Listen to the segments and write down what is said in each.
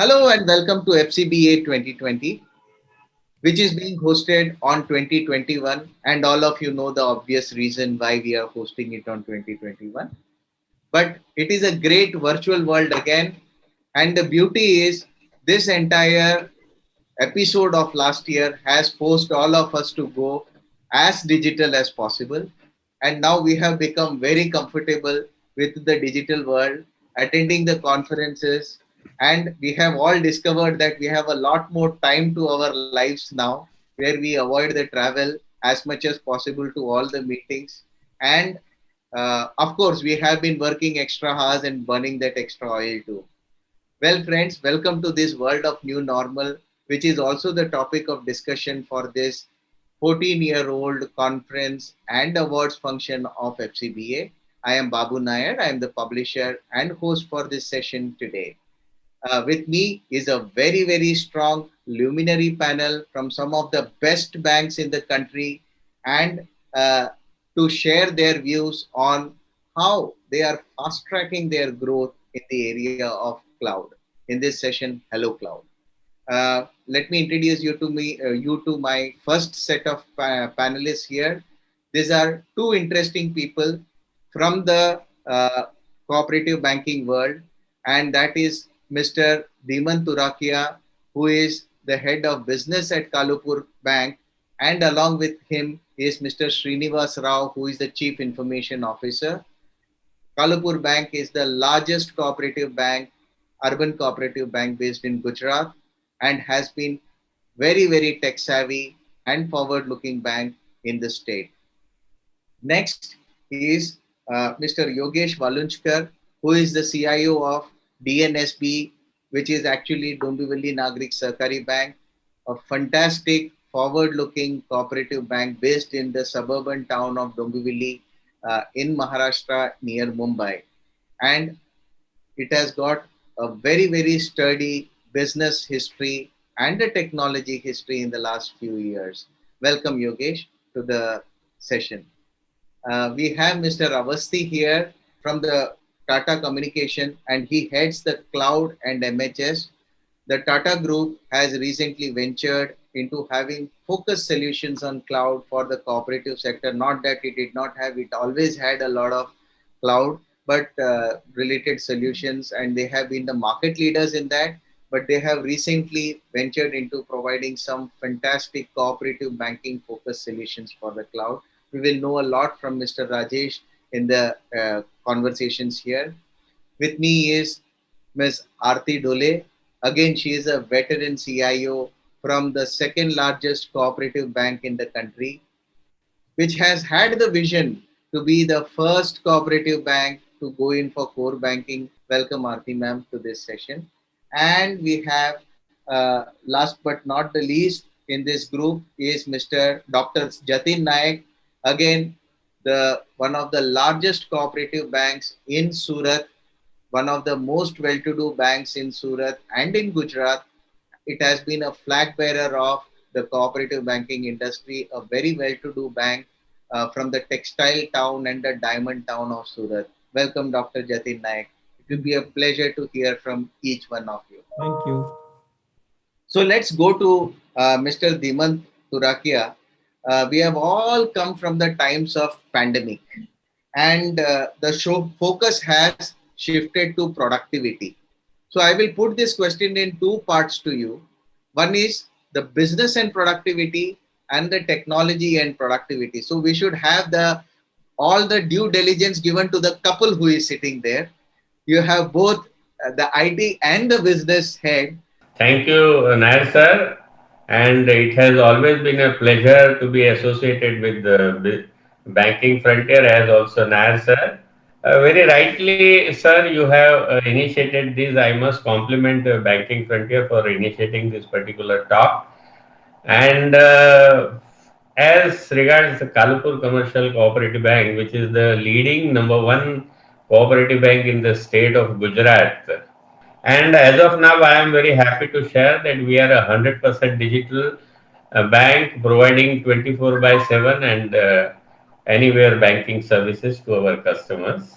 Hello and welcome to FCBA 2020, which is being hosted on 2021. And all of you know the obvious reason why we are hosting it on 2021. But it is a great virtual world again. And the beauty is, this entire episode of last year has forced all of us to go as digital as possible. And now we have become very comfortable with the digital world, attending the conferences. And we have all discovered that we have a lot more time to our lives now, where we avoid the travel as much as possible to all the meetings. And of course, we have been working extra hours and burning that extra oil too. Well, friends, welcome to this world of new normal, which is also the topic of discussion for this 14-year-old conference and awards function of FCBA. I am Babu Nair. I am the publisher and host for this session today. With me is a very, very strong luminary panel from some of the best banks in the country and to share their views on how they are fast tracking their growth in the area of cloud. In this session, Hello Cloud. Let me introduce you to my first set of panelists here. These are two interesting people from the cooperative banking world, and that is Mr. Dhiman Turakia, who is the head of business at Kalupur Bank, and along with him is Mr. Srinivas Rao, who is the chief information officer. Kalupur Bank is the largest cooperative bank, urban cooperative bank based in Gujarat, and has been very, very tech savvy and forward looking bank in the state. Next is Mr. Yogesh Valunchkar, who is the CIO of DNSB, which is actually Dombivli Nagrik Sahkari Bank, a fantastic forward-looking cooperative bank based in the suburban town of Dombivli in Maharashtra near Mumbai. And it has got a very, very sturdy business history and a technology history in the last few years. Welcome, Yogesh, to the session. We have Mr. Avasti here from the Tata Communication, and he heads the cloud and MHS. The Tata Group has recently ventured into having focused solutions on cloud for the cooperative sector. Not that it did not have, it always had a lot of cloud, but related solutions, and they have been the market leaders in that. But they have recently ventured into providing some fantastic cooperative banking focused solutions for the cloud. We will know a lot from Mr. Rajesh in the conversations here. With me is Ms. Aarti Dole. Again, she is a veteran CIO from the second largest cooperative bank in the country, which has had the vision to be the first cooperative bank to go in for core banking. Welcome, Aarti ma'am, to this session. And we have, last but not the least, in this group is Mr. Dr. Jatin Naik, again, the one of the largest cooperative banks in Surat, one of the most well-to-do banks in Surat and in Gujarat. It has been a flag bearer of the cooperative banking industry, a very well-to-do bank from the textile town and the diamond town of Surat. Welcome, Dr. Jatin Naik. It will be a pleasure to hear from each one of you. Thank you. So let's go to Mr. Dhiman Turakia. We have all come from the times of pandemic, and the show focus has shifted to productivity. So I will put this question in two parts to you. One is the business and productivity, and the technology and productivity. So we should have the all the due diligence given to the couple who is sitting there. You have both the IT and the business head. Thank you, Nair sir. And it has always been a pleasure to be associated with the banking frontier as also Nair sir. Very rightly, sir, you have initiated this. I must compliment Banking Frontier for initiating this particular talk. And as regards the Kalupur Commercial Cooperative Bank, which is the leading number one cooperative bank in the state of Gujarat, and as of now, I am very happy to share that we are a 100% digital bank providing 24 by 7 and anywhere banking services to our customers.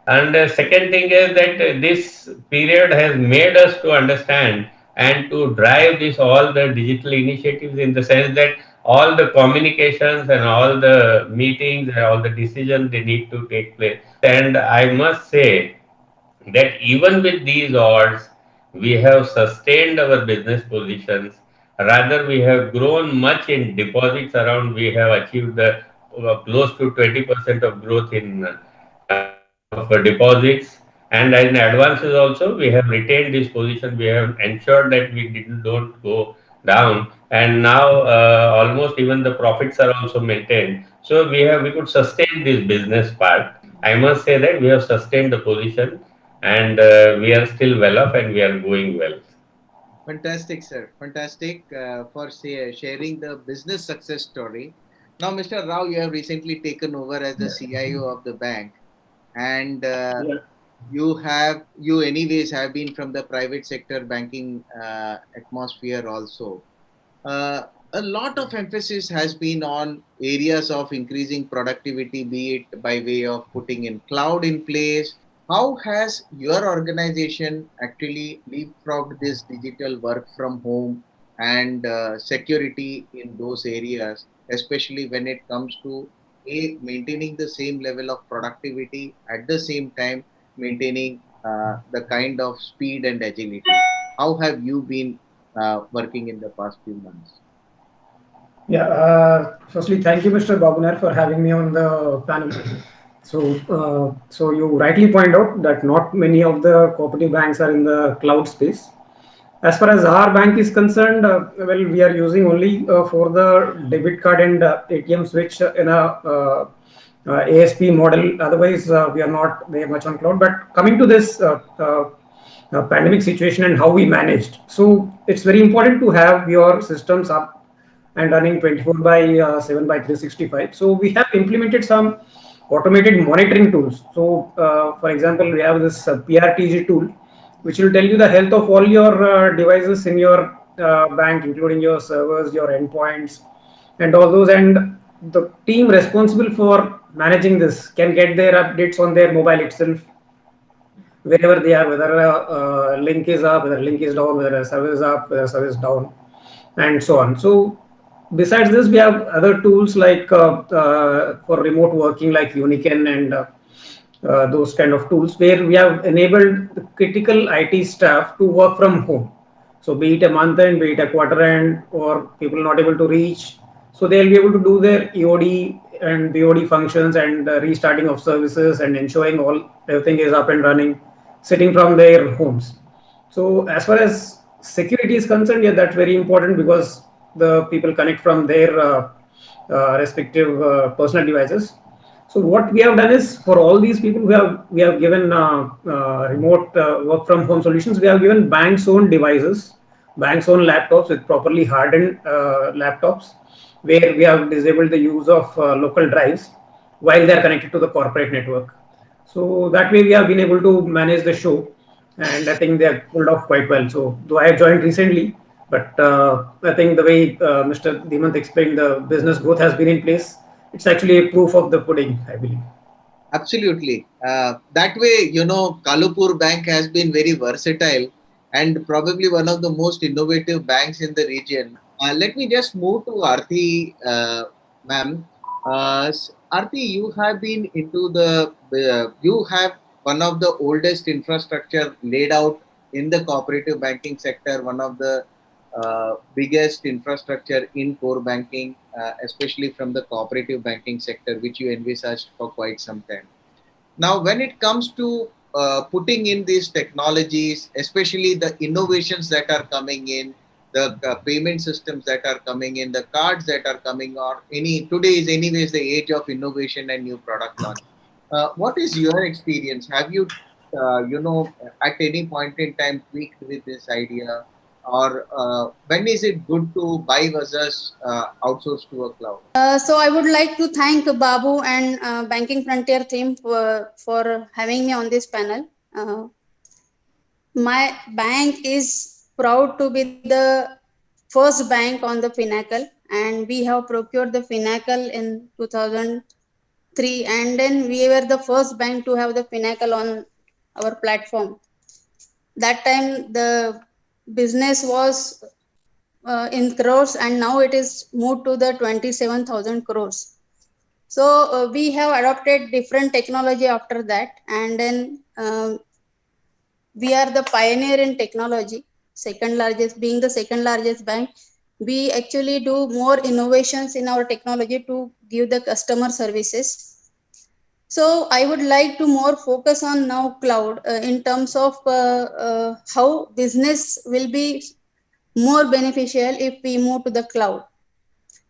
And the second thing is that this period has made us to understand and to drive this all the digital initiatives, in the sense that all the communications and all the meetings and all the decisions, they need to take place. And I must say that even with these odds, we have sustained our business positions. Rather, we have grown much in deposits. Around, we have achieved close to 20% of growth in terms of deposits. And in advances also, we have retained this position. We have ensured that we don't go down. And now almost even the profits are also maintained. So we could sustain this business part. I must say that we have sustained the position, and we are still well off and we are going well. Fantastic, sir. Fantastic for sharing the business success story. Now, Mr. Rao, you have recently taken over as the CIO of the bank, and you anyways have been from the private sector banking atmosphere also. A lot of emphasis has been on areas of increasing productivity, be it by way of putting in cloud in place. How has your organization actually leapfrogged this digital work from home and security in those areas, especially when it comes to maintaining the same level of productivity at the same time maintaining the kind of speed and agility? How have you been working in the past few months? Yeah, firstly, thank you, Mr. Babunar, for having me on the panel. So you rightly point out that not many of the cooperative banks are in the cloud space. As far as our bank is concerned, well, we are using only for the debit card and ATM switch in a ASP model. Otherwise, we are not very much on cloud. But coming to this pandemic situation and how we managed, so it's very important to have your systems up and running 24 by 7 by 365. So we have implemented some automated monitoring tools. So for example, we have this PRTG tool, which will tell you the health of all your devices in your bank, including your servers, your endpoints, and all those. And the team responsible for managing this can get their updates on their mobile itself, wherever they are, whether a link is up, whether a link is down, whether a service is up, whether a service is down, and so on. So besides this, we have other tools like for remote working, like Uniken and those kind of tools, where we have enabled the critical IT staff to work from home. So be it a month end, be it a quarter end, or people not able to reach, so they'll be able to do their EOD and BOD functions and restarting of services and ensuring everything is up and running, sitting from their homes. So as far as security is concerned, yeah, that's very important because the people connect from their respective personal devices. So what we have done is, for all these people we have given remote work from home solutions. We have given banks own devices, banks own laptops with properly hardened laptops, where we have disabled the use of local drives while they are connected to the corporate network. So that way we have been able to manage the show, and I think they have pulled off quite well. So though I have joined recently, but I think the way Mr. Dimant explained, the business growth has been in place. It's actually a proof of the pudding, I believe. Absolutely. That way, Kalupur Bank has been very versatile and probably one of the most innovative banks in the region. Let me just move to Aarti, ma'am. Aarti, you have been into you have one of the oldest infrastructure laid out in the cooperative banking sector, one of the biggest infrastructure in core banking, especially from the cooperative banking sector, which you envisaged for quite some time. Now, when it comes to putting in these technologies, especially the innovations that are coming in, the payment systems that are coming in, the cards that are coming on, today is anyways the age of innovation and new product launch. What is your experience? Have you, at any point in time tweaked with this idea, or when is it good to buy versus outsource to a cloud? So I would like to thank Babu and Banking Frontier team for having me on this panel. My bank is proud to be the first bank on the Finacle, and we have procured the Finacle in 2000 3, and then we were the first bank to have the Finacle on our platform. That time the business was in crores, and now it is moved to the 27,000 crores. So we have adopted different technology after that, and then we are the pioneer in technology, being the second largest bank. We actually do more innovations in our technology to give the customer services. So I would like to more focus on now cloud in terms of how business will be more beneficial if we move to the cloud.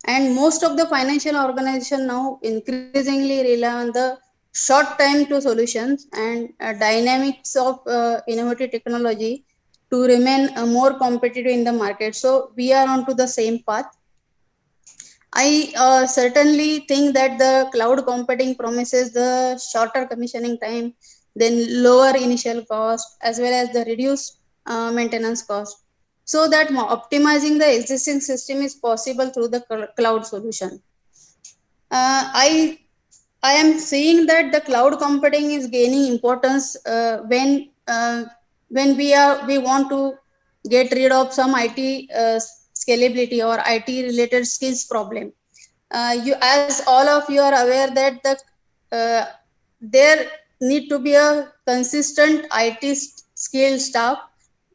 And most of the financial organization now increasingly rely on the short time to solutions and dynamics of innovative technology to remain more competitive in the market. So we are on to the same path. I certainly think that the cloud computing promises the shorter commissioning time, then lower initial cost, as well as the reduced maintenance cost, so that optimizing the existing system is possible through the cloud solution. I am seeing that the cloud computing is gaining importance when we want to get rid of some IT scalability or IT related skills problem. As all of you are aware that there need to be a consistent IT skilled staff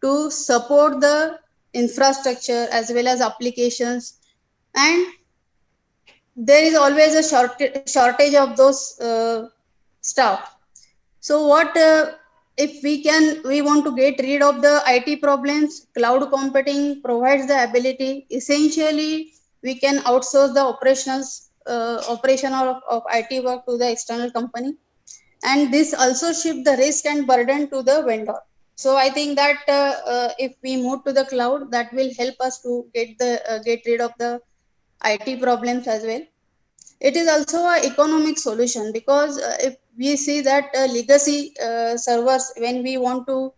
to support the infrastructure as well as applications, and there is always a shortage of those staff. So what if we want to get rid of the IT problems? Cloud computing provides the ability. Essentially, we can outsource the operation of IT work to the external company, and this also shift the risk and burden to the vendor. So I think that if we move to the cloud, that will help us to get rid of the IT problems as well. It is also an economic solution, because if we see that legacy servers, when we want to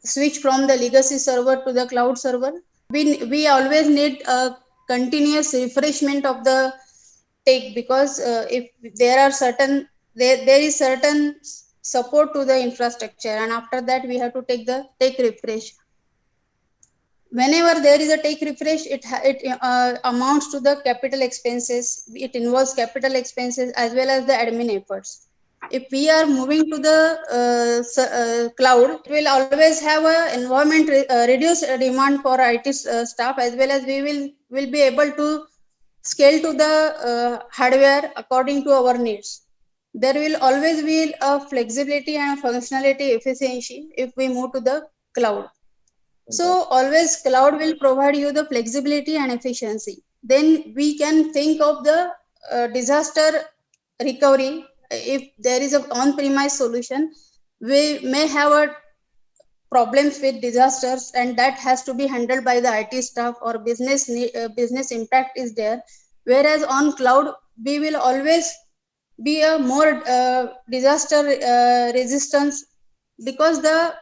switch from the legacy server to the cloud server, we always need a continuous refreshment of the tech, because if there are there is certain support to the infrastructure, and after that we have to take the tech refresh. Whenever there is a tech refresh, it amounts to the capital expenses. It involves capital expenses as well as the admin efforts. If we are moving to the cloud, it will always have a environment reduced demand for IT staff, as well as we will be able to scale to the hardware according to our needs. There will always be a flexibility and functionality efficiency if we move to the cloud. So always cloud will provide you the flexibility and efficiency. Then we can think of the disaster recovery. If there is an on-premise solution, we may have a problems with disasters, and that has to be handled by the IT staff, or business impact is there. Whereas on cloud, we will always be a more disaster resistance, because the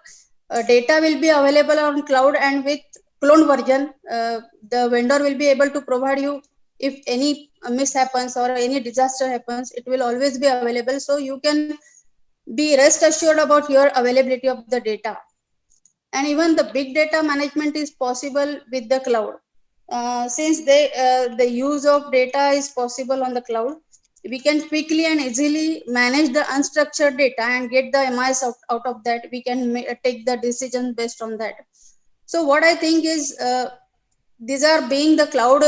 data will be available on cloud, and with cloned version, the vendor will be able to provide you if any mishappens or any disaster happens, it will always be available. So you can be rest assured about your availability of the data. And even the big data management is possible with the cloud. Since the use of data is possible on the cloud, we can quickly and easily manage the unstructured data and get the MIS out of that. We can take the decision based on that. So what I think is these are being the cloud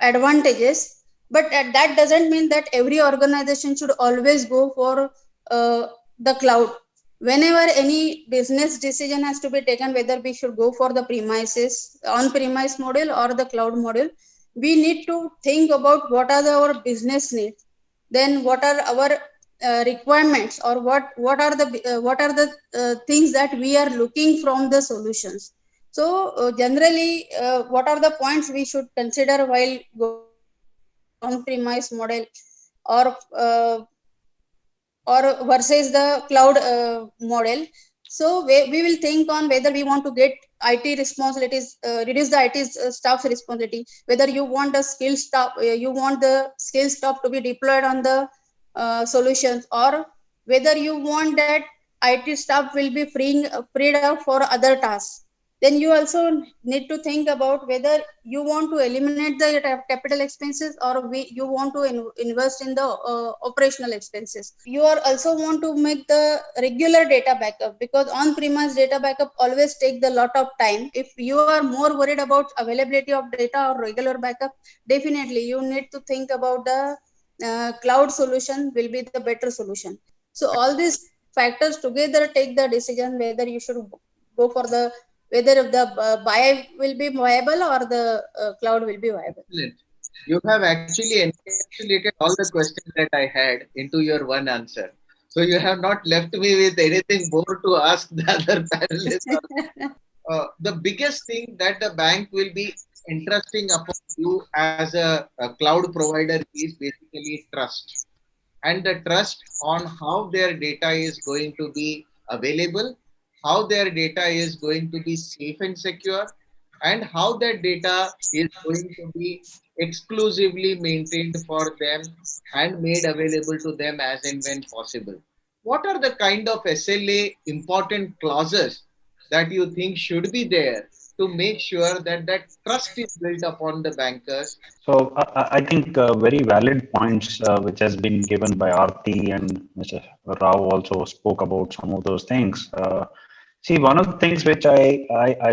advantages, but that doesn't mean that every organization should always go for the cloud. Whenever any business decision has to be taken, whether we should go for the on-premise model or the cloud model, we need to think about what are our business needs, then what are our requirements, or what are the things that we are looking from the solutions. So generally, what are the points we should consider while going on-premise model or versus the cloud model? So we will think on whether we want to get IT responsibilities, reduce the IT staff's responsibility. Whether you want the skill staff, you want the skill staff to be deployed on the solutions, or whether you want that IT staff will be freed up for other tasks. Then you also need to think about whether you want to eliminate the capital expenses, or you want to invest in the operational expenses. You are also want to make the regular data backup, because on-premise data backup always take the lot of time. If you are more worried about availability of data or regular backup, definitely you need to think about the cloud solution will be the better solution. So all these factors together take the decision whether you should go for the, whether the buy will be viable or the cloud will be viable. Excellent. You have actually encapsulated all the questions that I had into your one answer. So you have not left me with anything more to ask the other panelists. The biggest thing that the bank will be entrusting upon you as a cloud provider is basically trust, and the trust on how their data is going to be available, how their data is going to be safe and secure, and how that data is going to be exclusively maintained for them and made available to them as and when possible. What are the kind of SLA important clauses that you think should be there to make sure that that trust is built upon the bankers? So I think very valid points which has been given by Aarti, and Mr. Rao also spoke about some of those things. See, one of the things which I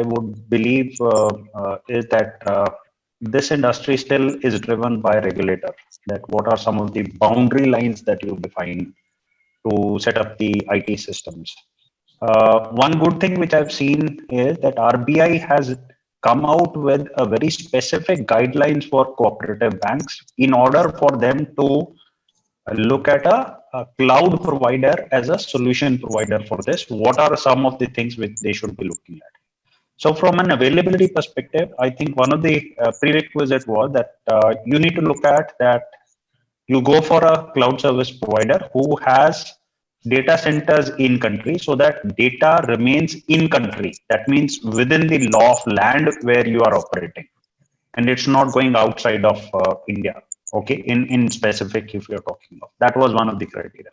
would believe is that this industry still is driven by regulator. That what are some of the boundary lines that you define to set up the IT systems. One good thing which I've seen is that RBI has come out with a very specific guidelines for cooperative banks in order for them to look at a cloud provider as a solution provider for this. What are some of the things which they should be looking at? So from an availability perspective, I think one of the prerequisites was that you need to look at that you go for a cloud service provider who has data centers in country, so that data remains in country. That means within the law of land where you are operating, and it's not going outside of India. Okay, in specific, if you're talking of that, was one of the criteria.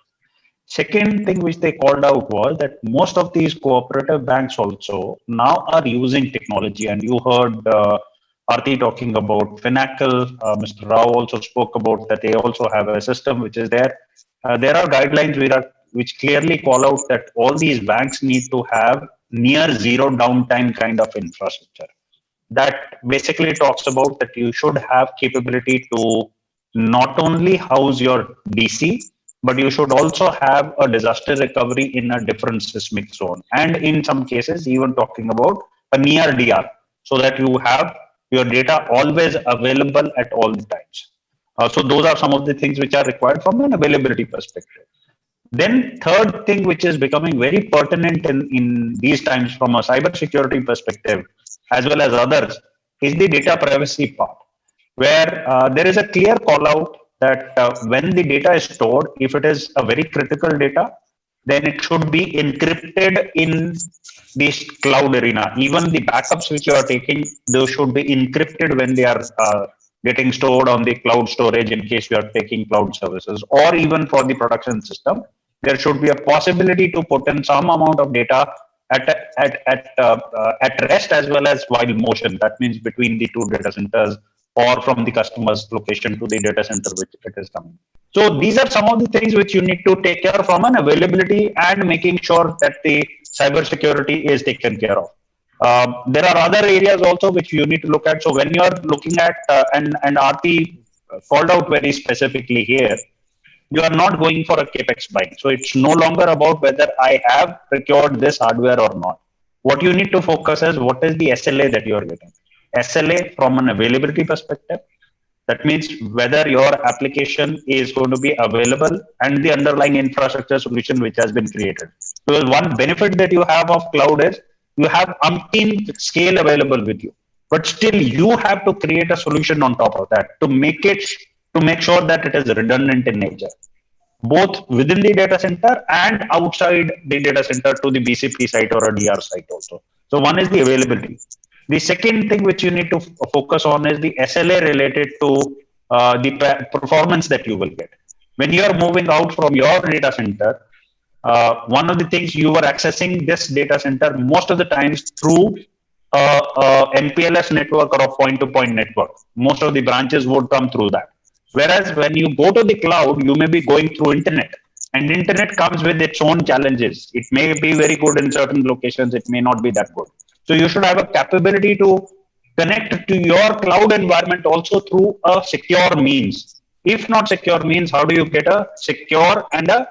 Second thing which they called out was that most of these cooperative banks also now are using technology, and you heard Aarti talking about Finacle. Mr. Rao also spoke about that they also have a system which is there. There are guidelines which clearly call out that all these banks need to have near zero downtime kind of infrastructure. That basically talks about that you should have capability to not only house your DC, but you should also have a disaster recovery in a different seismic zone. And in some cases, even talking about a near DR, so that you have your data always available at all times. So those are some of the things which are required from an availability perspective. Then third thing which is becoming very pertinent in these times from a cybersecurity perspective, as well as others, is the data privacy part, where there is a clear call out that when the data is stored, if it is a very critical data, then it should be encrypted in this cloud arena. Even the backups which you are taking, those should be encrypted when they are getting stored on the cloud storage in case you are taking cloud services, or even for the production system. There should be a possibility to put in some amount of data at rest as well as while motion. That means between the two data centers, or from the customer's location to the data center which it is coming. So these are some of the things which you need to take care of from an availability and making sure that the cybersecurity is taken care of. There are other areas also which you need to look at. So when you are looking at, and Aarti called out very specifically here, you are not going for a capex buying. So it's no longer about whether I have procured this hardware or not. What you need to focus is what is the SLA that you are getting. SLA from an availability perspective. That means whether your application is going to be available and the underlying infrastructure solution which has been created. Because one benefit that you have of cloud is you have umpteen scale available with you, but still you have to create a solution on top of that to make sure that it is redundant in nature. both within the data center and outside the data center to the BCP site or a DR site also. So one is the availability. The second thing which you need to focus on is the SLA related to the performance that you will get. When you are moving out from your data center, one of the things you are accessing this data center most of the times through MPLS network or a point-to-point network. Most of the branches would come through that. Whereas when you go to the cloud, you may be going through internet, and internet comes with its own challenges. It may be very good in certain locations, it may not be that good. So you should have a capability to connect to your cloud environment also through a secure means. If not secure means, how do you get a secure and a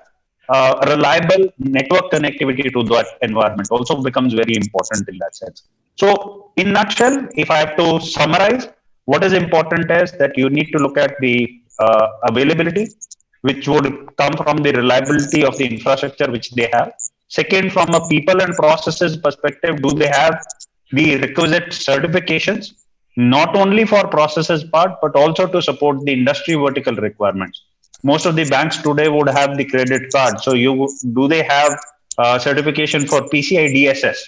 reliable network connectivity to that environment also becomes very important in that sense. So, in nutshell, if I have to summarize, what is important is that you need to look at the availability, which would come from the reliability of the infrastructure which they have. Second, from a people and processes perspective, do they have the requisite certifications, not only for processes part, but also to support the industry vertical requirements. Most of the banks today would have the credit card. So do they have certification for PCI DSS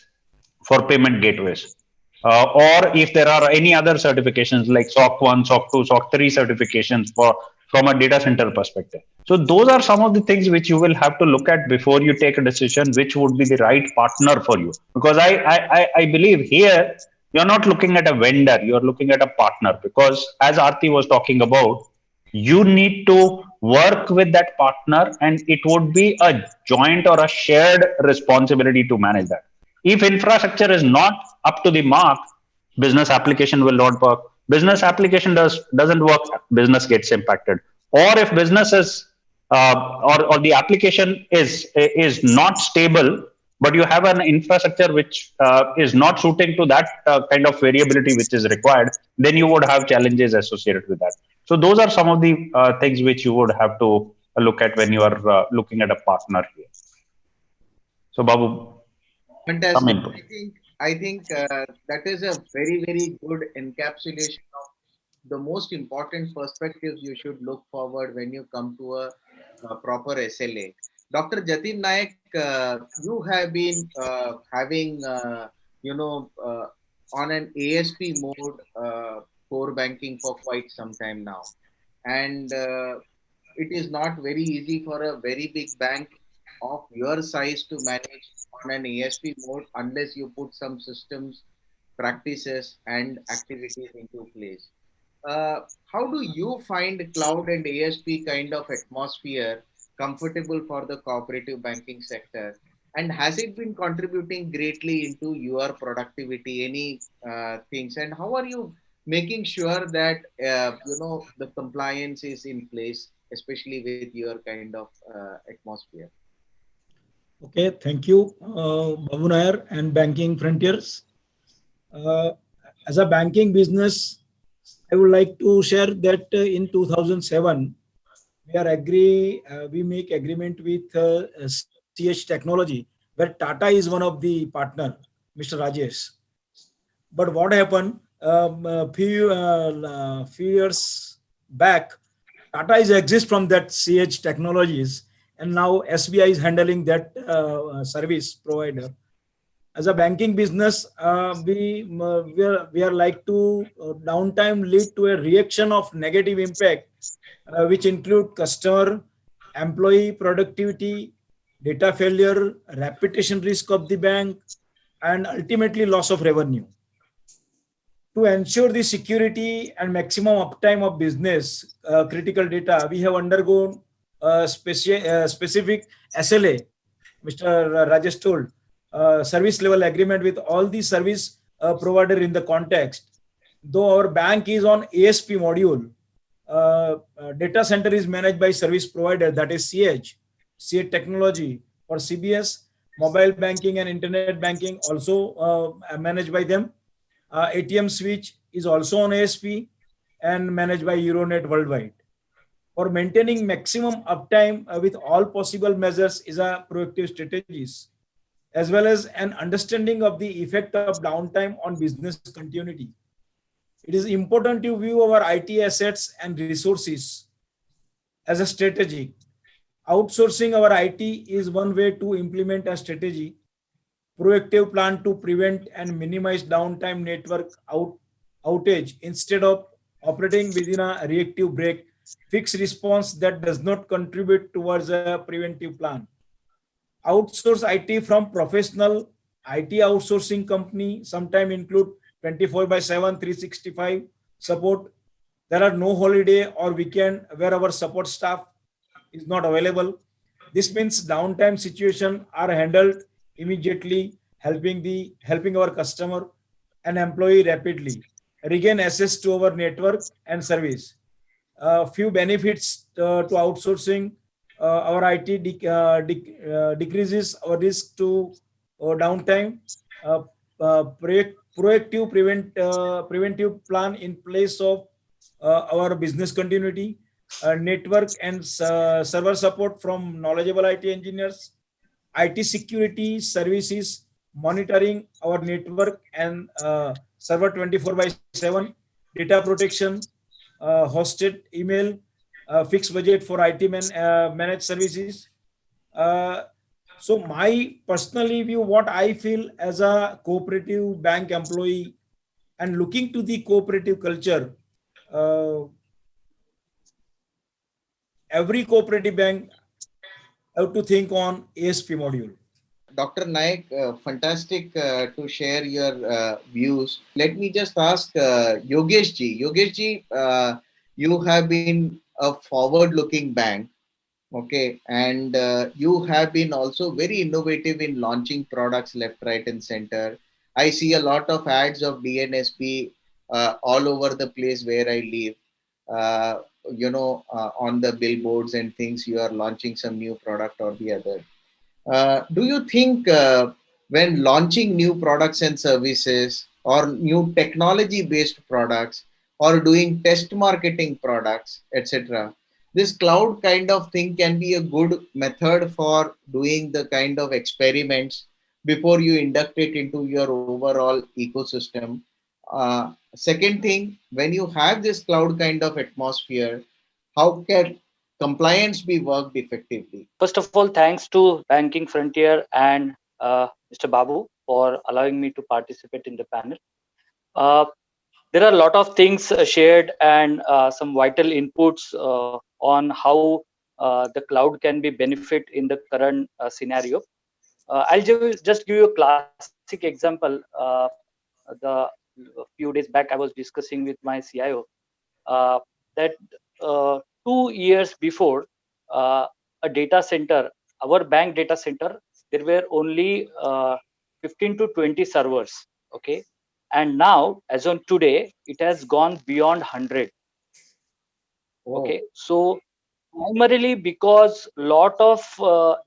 for payment gateways? Or if there are any other certifications like SOC 1, SOC 2, SOC 3 certifications for from a data center perspective. So those are some of the things which you will have to look at before you take a decision which would be the right partner for you. Because I believe here you're not looking at a vendor, you're looking at a partner. Because as Aarti was talking about, you need to work with that partner, and it would be a joint or a shared responsibility to manage that. If infrastructure is not up to the mark, business application will not work. Business application doesn't work, business gets impacted. Or if business is or the application is not stable, but you have an infrastructure which is not suiting to that kind of variability which is required, then you would have challenges associated with that. So those are some of the things which you would have to look at when you are looking at a partner here. So Babu, some Fantastic. input. I think that is a very good encapsulation of the most important perspectives you should look forward when you come to a proper SLA. Dr. Jatin Nayak, you have been having on an ASP mode core banking for quite some time now, and it is not very easy for a very big bank of your size to manage on an ASP mode unless you put some systems, practices, and activities into place. How do you find cloud and ASP kind of atmosphere comfortable for the cooperative banking sector? And has it been contributing greatly into your productivity? Any things? And how are you making sure that the compliance is in place, especially with your kind of atmosphere? Okay, thank you, Babu Nair and Banking Frontiers. As a banking business, I would like to share that in 2007, we make agreement with CH Technology, where Tata is one of the partner, Mr. Rajesh. But what happened? Few years back, Tata is exist from that CH Technologies, and now SBI is handling that service provider. As a banking business, we are like to downtime lead to a reaction of negative impact, which include customer, employee productivity, data failure, reputation risk of the bank, and ultimately loss of revenue. To ensure the security and maximum uptime of business critical data, we have undergone specific SLA, Mr. Rajesh told, service level agreement with all the service provider in the context. Though our bank is on ASP module, data center is managed by service provider, that is CH Technology. For CBS, mobile banking and internet banking also managed by them. ATM switch is also on ASP and managed by Euronet worldwide. For maintaining maximum uptime with all possible measures is a proactive strategies, as well as an understanding of the effect of downtime on business continuity. It is important to view our IT assets and resources as a strategy. Outsourcing our IT is one way to implement a strategy, proactive plan to prevent and minimize downtime network outage instead of operating within a reactive break fixed response that does not contribute towards a preventive plan. Outsource IT from professional IT outsourcing company sometimes include 24 by 7, 365 support. There are no holiday or weekend where our support staff is not available. This means downtime situation are handled immediately, helping our customer and employee rapidly regain access to our network and service. Few benefits to outsourcing our IT decreases our risk to downtime. Uh, preventive plan in place of our business continuity, network and server support from knowledgeable IT engineers, IT security services monitoring our network and server 24 by 7, data protection, hosted email, fixed budget for IT managed services. Uh, so my personally view, what I feel as a cooperative bank employee and looking to the cooperative culture, uh, every cooperative bank have to think on ASP module. Dr. Naik, fantastic to share your views. Let me just ask Yogesh ji. Yogesh ji, you have been a forward-looking bank, okay, and you have been also very innovative in launching products left, right, and center. I see a lot of ads of DNSP all over the place where I live. On the billboards and things, you are launching some new product or the other. Do you think when launching new products and services or new technology based products or doing test marketing products, etc., this cloud kind of thing can be a good method for doing the kind of experiments before you induct it into your overall ecosystem? Second thing, when you have this cloud kind of atmosphere, how can compliance be worked effectively? First of all, thanks to Banking Frontier and Mr. Babu for allowing me to participate in the panel. There are a lot of things shared and some vital inputs on how the cloud can be benefit in the current scenario. I'll just give you a classic example. The a few days back, I was discussing with my CIO that 2 years before, a data center, our bank data center, there were only 15 to 20 servers. Okay, and now as on today, it has gone beyond 100. Okay, so primarily because lot of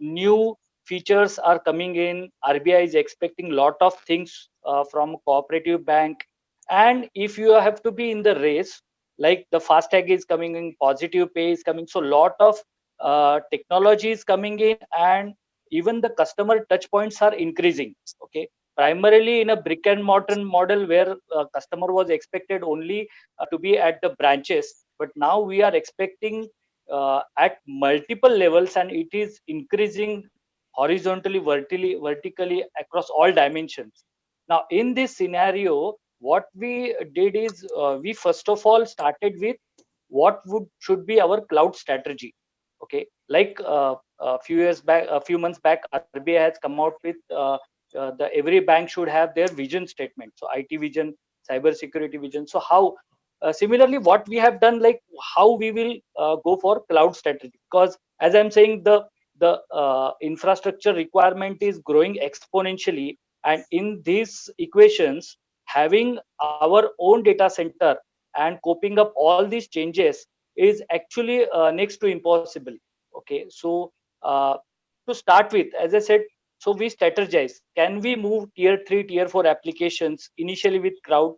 new features are coming in, RBI is expecting lot of things from cooperative bank, and if you have to be in the race, like the FASTag is coming in, positive pay is coming, so lot of technology is coming in, and even the customer touch points are increasing. Okay, primarily in a brick and mortar model where customer was expected only to be at the branches, but now we are expecting at multiple levels, and it is increasing horizontally, vertically across all dimensions. Now in this scenario, what we did is we first of all started with what should be our cloud strategy. Okay, like a few years back, a few months back, RBI has come out with the every bank should have their vision statement, so IT vision, cyber security vision. So how similarly what we have done, like how we will go for cloud strategy, because as I'm saying, the infrastructure requirement is growing exponentially, and in these equations, having our own data center and coping up all these changes is actually next to impossible. Okay, so to start with, as I said, so we strategize, can we move tier 3 tier 4 applications initially with cloud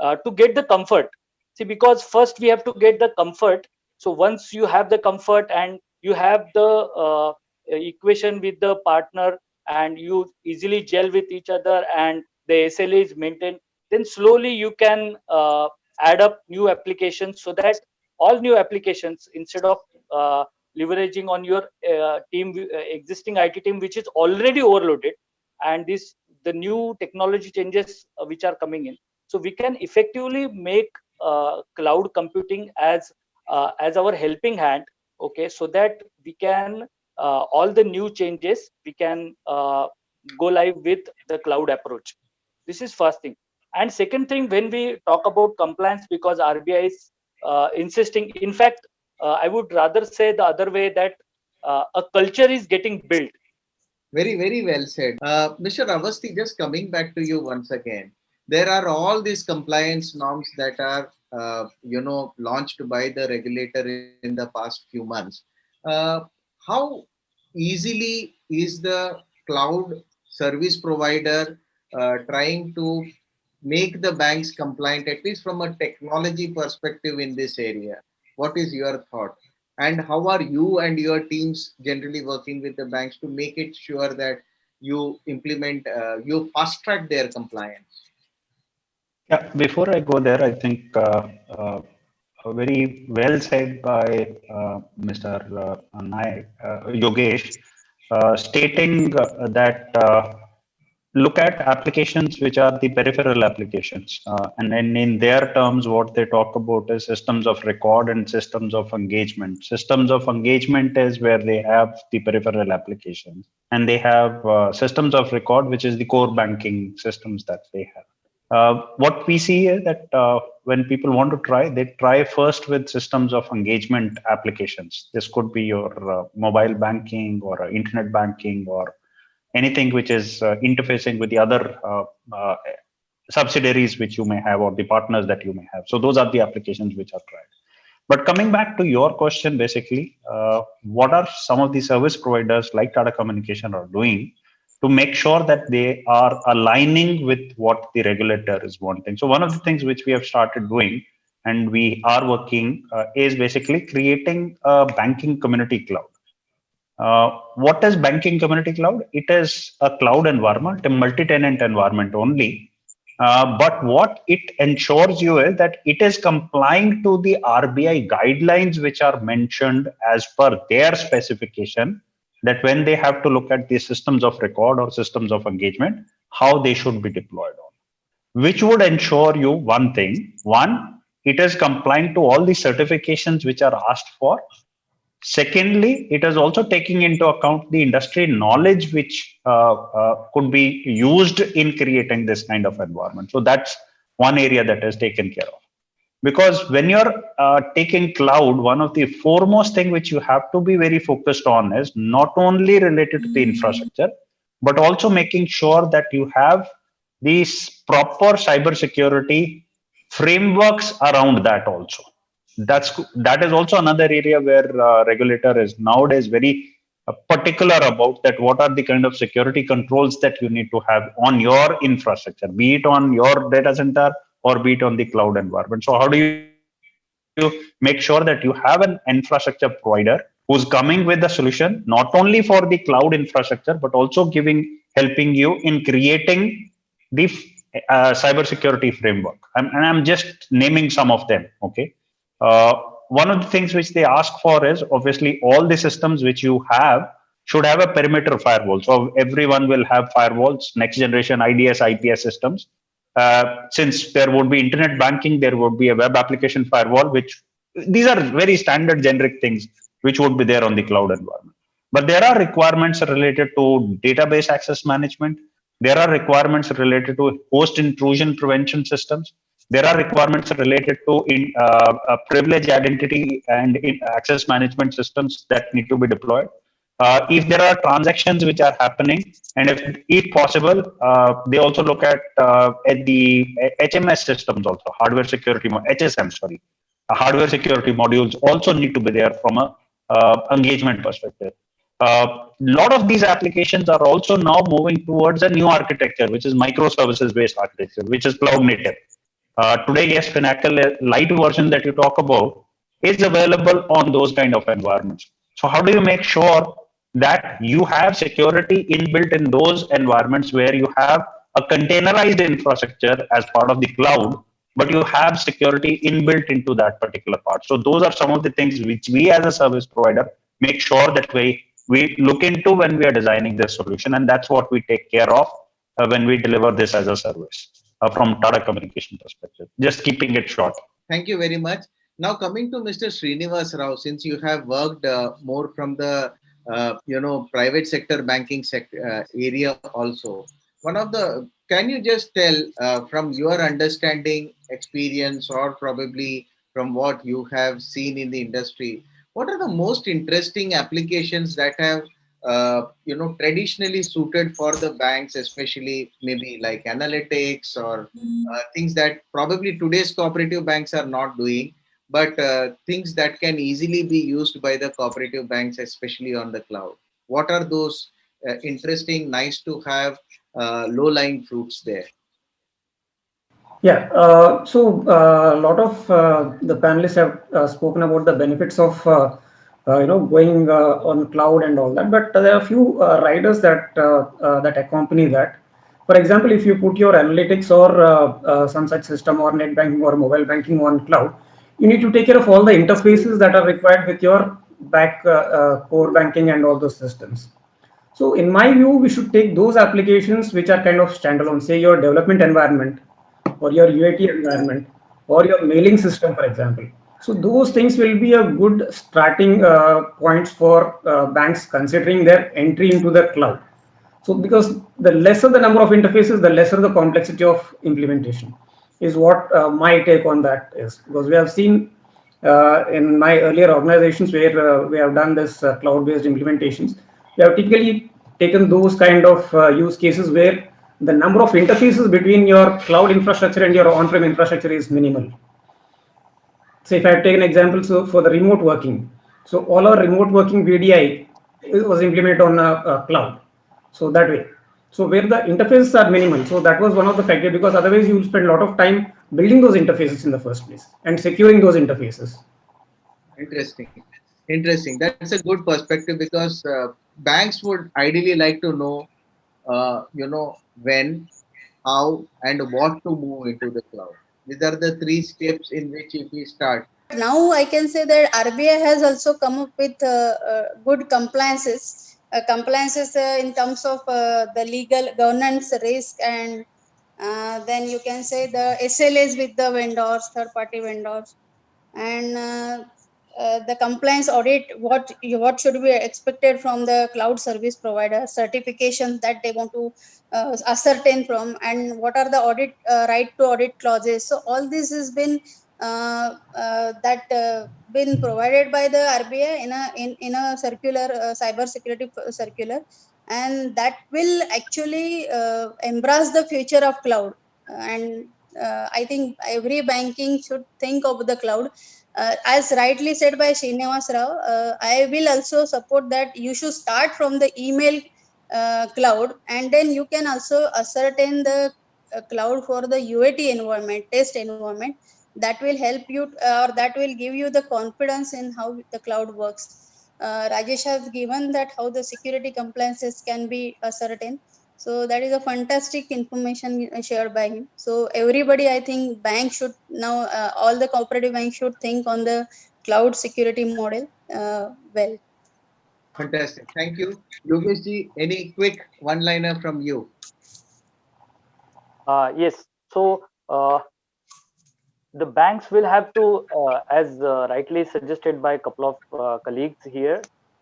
to get the comfort. See, because first we have to get the comfort. So once you have the comfort and you have the equation with the partner, and you easily gel with each other, and the SLA is maintained, then slowly you can add up new applications, so that all new applications, instead of leveraging on your existing IT team, which is already overloaded, and the new technology changes which are coming in. So we can effectively make cloud computing as our helping hand, okay, so that we can all the new changes we can go live with the cloud approach. This is first thing. And second thing, when we talk about compliance, because RBI is insisting, in fact, I would rather say the other way, that a culture is getting built. Very, very well said. Mr. Avasthi, just coming back to you once again, there are all these compliance norms that are, launched by the regulator in the past few months. How easily is the cloud service provider trying to make the banks compliant, at least from a technology perspective in this area? What is your thought? And how are you and your teams generally working with the banks to make it sure that you implement, you fast track their compliance? Yeah, before I go there, I think very well said by Mr. Yogesh, stating that look at applications which are the peripheral applications. And in their terms, what they talk about is systems of record and systems of engagement. Systems of engagement is where they have the peripheral applications, and they have systems of record, which is the core banking systems that they have. What we see is that when people want to try, they try first with systems of engagement applications. This could be your mobile banking or internet banking or anything which is interfacing with the other subsidiaries which you may have or the partners that you may have. So those are the applications which are tried. But coming back to your question, basically, what are some of the service providers like Tata Communication are doing to make sure that they are aligning with what the regulator is wanting? So one of the things which we have started doing and we are working is basically creating a banking community cloud. What is banking community cloud? It is a cloud environment, a multi-tenant environment only. But what it ensures you is that it is complying to the RBI guidelines which are mentioned as per their specification, that when they have to look at the systems of record or systems of engagement, how they should be deployed on. Which would ensure you one thing. One, it is complying to all the certifications which are asked for. Secondly, it is also taking into account the industry knowledge which could be used in creating this kind of environment. So that's one area that is taken care of. Because when you're taking cloud, one of the foremost thing which you have to be very focused on is not only related to the infrastructure, but also making sure that you have these proper cybersecurity frameworks around that also. That is also another area where regulator is nowadays very particular about that. What are the kind of security controls that you need to have on your infrastructure, be it on your data center or be it on the cloud environment? So how do you make sure that you have an infrastructure provider who's coming with a solution not only for the cloud infrastructure but also helping you in creating the cybersecurity framework? And I'm just naming some of them. Okay. One of the things which they ask for is obviously all the systems which you have should have a perimeter firewall. So everyone will have firewalls, next generation IDS, IPS systems. Since there would be internet banking, there would be a web application firewall, which these are very standard generic things which would be there on the cloud environment. But there are requirements related to database access management. There are requirements related to host intrusion prevention systems. There are requirements related to privilege identity and access management systems that need to be deployed. If there are transactions which are happening, and if possible, they also look at the HMS systems also, hardware security, HSM, sorry. Hardware security modules also need to be there from a engagement perspective. Lot of these applications are also now moving towards a new architecture, which is microservices based architecture, which is cloud native. Today, yes, Finacle Lite version that you talk about is available on those kind of environments. So how do you make sure that you have security inbuilt in those environments where you have a containerized infrastructure as part of the cloud, but you have security inbuilt into that particular part? So those are some of the things which we as a service provider make sure that we look into when we are designing this solution, and that's what we take care of when we deliver this as a service from Tata Communication perspective. Just keeping it short. Thank you very much. Now coming to Mr. Srinivas Rao, since you have worked more from the private sector banking sector area also, one of the can you just tell from your understanding, experience, or probably from what you have seen in the industry, what are the most interesting applications that have traditionally suited for the banks, especially maybe like analytics or things that probably today's cooperative banks are not doing, but things that can easily be used by the cooperative banks, especially on the cloud. What are those interesting, nice to have, low-lying fruits there? Yeah, so a lot of the panelists have spoken about the benefits of going on cloud and all that, but there are a few riders that accompany that. For example, if you put your analytics or some such system or net banking or mobile banking on cloud, you need to take care of all the interfaces that are required with your back core banking and all those systems. So in my view, we should take those applications which are kind of standalone, say your development environment or your UAT environment or your mailing system, for example. So those things will be a good starting points for banks considering their entry into the cloud. So because the lesser the number of interfaces, the lesser the complexity of implementation is what my take on that is. Because we have seen in my earlier organizations where we have done this cloud-based implementations, we have typically taken those kind of use cases where the number of interfaces between your cloud infrastructure and your on-prem infrastructure is minimal. So if I take an example, so for the remote working, so all our remote working VDI was implemented on a cloud. So that way, so where the interfaces are minimal, so that was one of the factors, because otherwise you will spend a lot of time building those interfaces in the first place and securing those interfaces. Interesting. Interesting. That's a good perspective because banks would ideally like to know, when, how, and what to move into the cloud. These are the three steps in which if we start. Now I can say that RBI has also come up with good compliances, in terms of the legal governance risk, and then you can say the SLAs with the vendors, third-party vendors, and the compliance audit. What should be expected from the cloud service provider, certifications that they want to ascertain from, and what are the audit right to audit clauses. So all this has been been provided by the RBI in a circular, cyber security circular, and that will actually embrace the future of cloud. And I think every banking should think of the cloud. As rightly said by Srinivas Rao, I will also support that you should start from the email cloud, and then you can also ascertain the cloud for the UAT environment, test environment. That will help you, or that will give you the confidence in how the cloud works. Rajesh has given that how the security compliances can be ascertained. So that is a fantastic information shared by him. So everybody, I think, bank should now, all the cooperative banks should think on the cloud security model. Well, Fantastic. Thank you. Yogesh ji, any quick one-liner from you? Yes. So the banks will have to, as rightly suggested by a couple of colleagues here.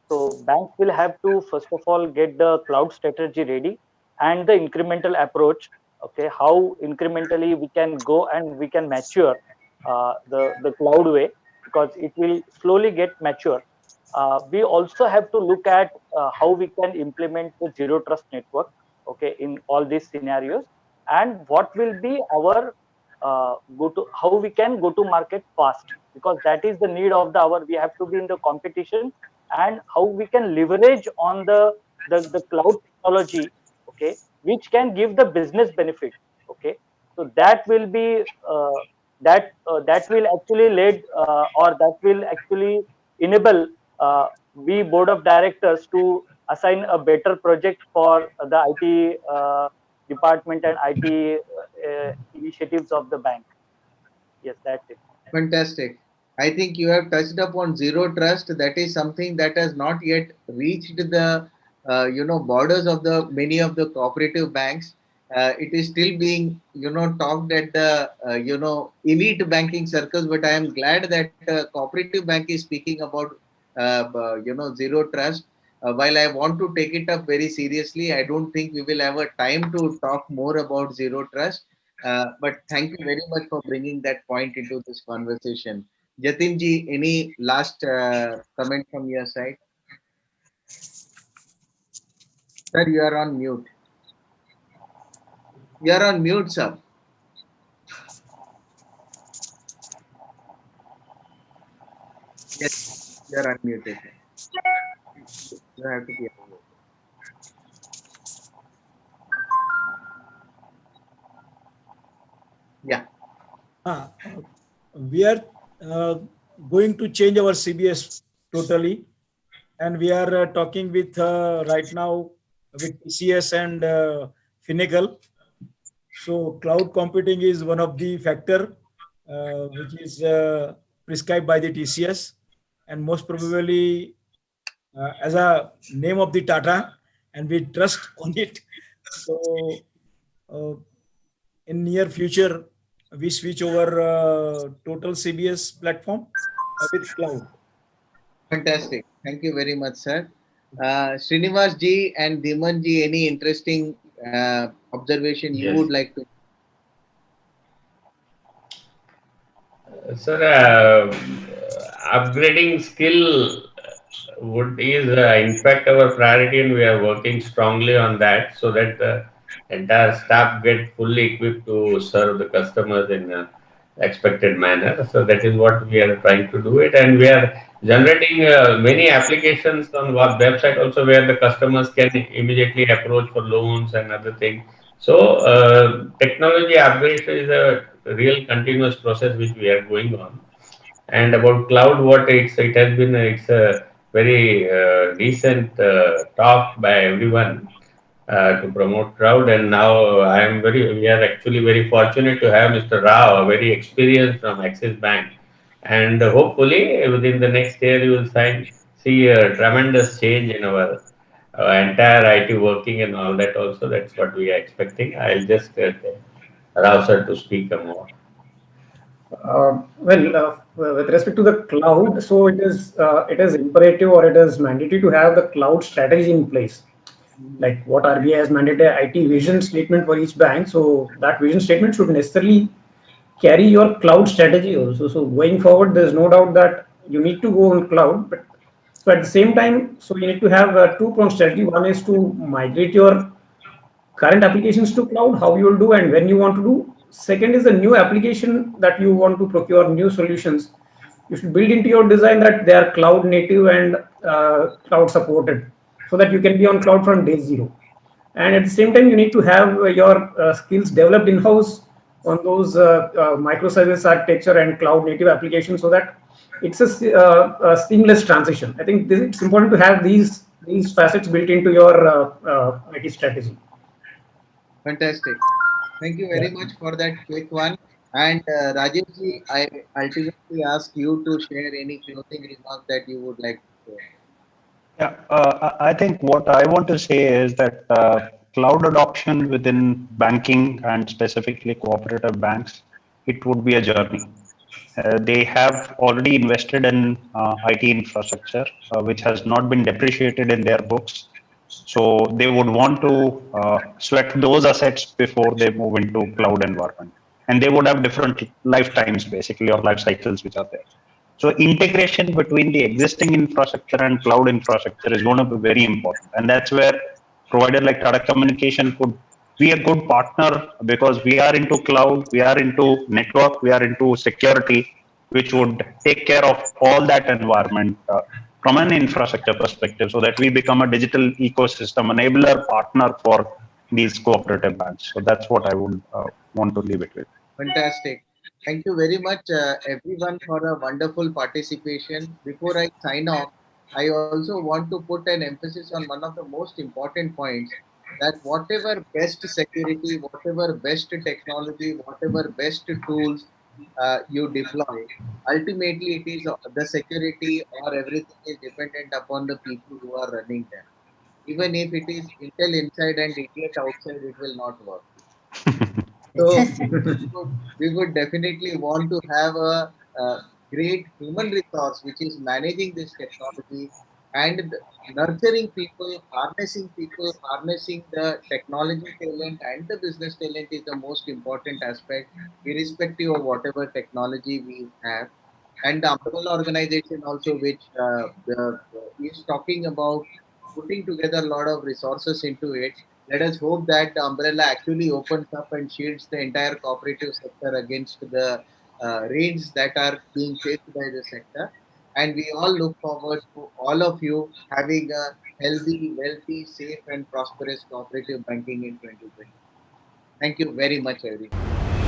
So banks will have to first of all get the cloud strategy ready and the incremental approach. Okay, how incrementally we can go and we can mature the cloud way, because it will slowly get mature. We also have to look at how we can implement the zero trust network. Okay, in all these scenarios, and what will be our go to, how we can go to market fast, because that is the need of the hour. We have to be in the competition, and how we can leverage on the cloud technology, okay, which can give the business benefit. Okay, so that will be that will actually lead, or that will actually enable we board of directors to assign a better project for the IT department and IT initiatives of the bank. Yes, that's it. Fantastic. I think you have touched upon zero trust. That is something that has not yet reached the borders of the many of the cooperative banks. It is still being talked at the elite banking circles. But I am glad that cooperative bank is speaking about zero trust. While I want to take it up very seriously, I don't think we will have a time to talk more about zero trust. But thank you very much for bringing that point into this conversation. Jatin ji, any last comment from your side? Sir, you are on mute. You are on mute, sir. Yes, you are unmuted. You have to be unmuted. Yeah. We are going to change our CBS totally, and we are talking with right now with TCS and Finacle. So cloud computing is one of the factor which is prescribed by the TCS, and most probably as a name of the Tata, and we trust on it. So uh, in near future, we switch over total CBS platform with cloud. Fantastic. Thank you very much, sir. Srinivas ji and Dhiman ji, any interesting observation you Yes. would like to? Sir, upgrading skill would is in fact our priority, and we are working strongly on that so that the entire staff get fully equipped to serve the customers in expected manner. So that is what we are trying to do it, and we are generating many applications on our website also where the customers can immediately approach for loans and other things. So technology upgrade is a real continuous process which we are going on. And about cloud, what it has been, it's a very decent talk by everyone to promote cloud. And now we are actually very fortunate to have Mr. Rao, very experienced from Axis Bank. And hopefully within the next year, you will see a tremendous change in our entire IT working and all that also. That's what we are expecting. I'll just Rao sir to speak more. With respect to the cloud, so it is imperative or it is mandatory to have the cloud strategy in place. Like what RBI has mandated a IT vision statement for each bank. So that vision statement should necessarily carry your cloud strategy also. So going forward, there's no doubt that you need to go on cloud, but so at the same time, so you need to have a two-pronged strategy. One is to migrate your current applications to cloud, how you will do and when you want to do. Second is the new application that you want to procure new solutions. You should build into your design that they are cloud native and cloud supported so that you can be on cloud from day zero. And at the same time, you need to have your skills developed in-house on those microservice architecture and cloud native applications so that it's a seamless transition. I think it's important to have these facets built into your IT strategy. Fantastic. Thank you very Yeah. much for that quick one. And Rajesh ji, I ultimately ask you to share any closing remarks that you would like to share. Yeah, I think what I want to say is that cloud adoption within banking and specifically cooperative banks, it would be a journey. They have already invested in IT infrastructure, which has not been depreciated in their books. So they would want to sweat those assets before they move into cloud environment. And they would have different lifetimes, basically, or life cycles which are there. So integration between the existing infrastructure and cloud infrastructure is going to be very important. And that's where provider like Tata Communication could be a good partner because we are into cloud, we are into network, we are into security, which would take care of all that environment from an infrastructure perspective so that we become a digital ecosystem enabler partner for these cooperative banks. So that's what I would want to leave it with. Fantastic. Thank you very much, everyone, for a wonderful participation. Before I sign off, I also want to put an emphasis on one of the most important points that whatever best security, whatever best technology, whatever best tools you deploy, ultimately it is the security or everything is dependent upon the people who are running them. Even if it is Intel inside and idiot outside, it will not work. So we would definitely want to have a great human resource which is managing this technology and nurturing people, harnessing the technology talent and the business talent is the most important aspect, irrespective of whatever technology we have. And the umbrella organization also, which is talking about putting together a lot of resources into it. Let us hope that the umbrella actually opens up and shields the entire cooperative sector against the raids that are being faced by the sector. And we all look forward to all of you having a healthy, wealthy, safe, and prosperous cooperative banking in 2020. Thank you very much, everyone.